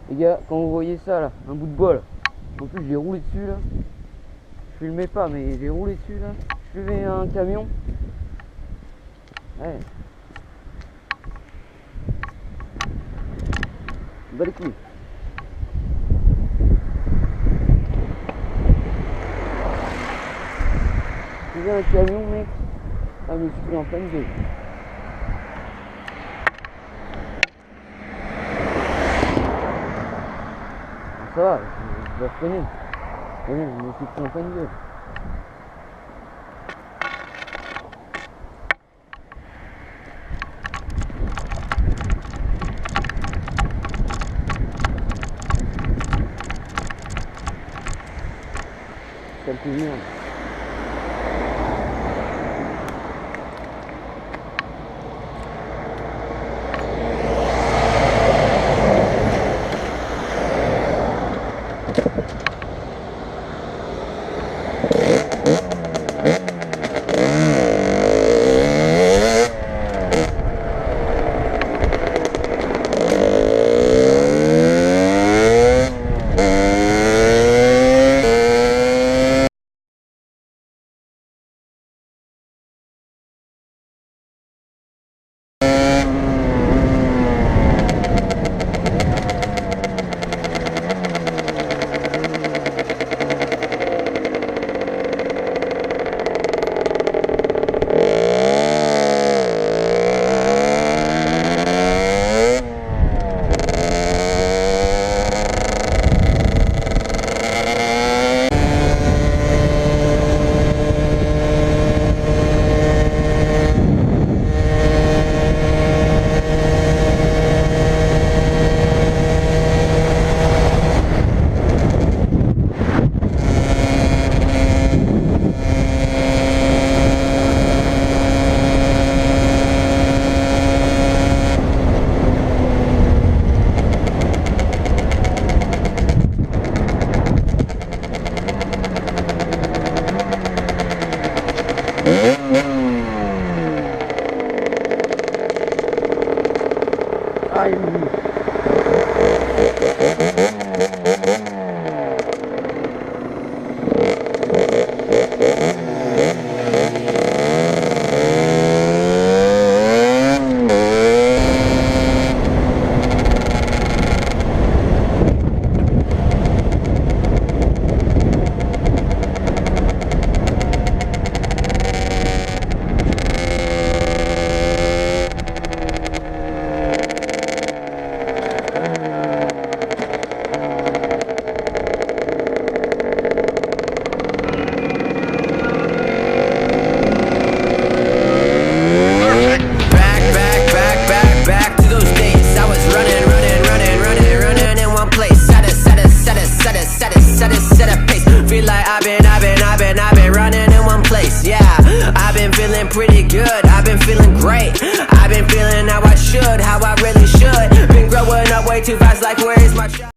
Les gars, quand vous voyez ça là, un bout de bois là, en plus j'ai roulé dessus là, je filmais pas mais j'ai roulé dessus là, je suivais un camion. Ouais. Bah les couilles. Je suivais un camion mec, ah je me suis pris en pleine gueule. Ça va, je le reconnais. Mais bon, je me suis pris en pleine gueule. Quel coup de merde. way too fast, like where is my shot?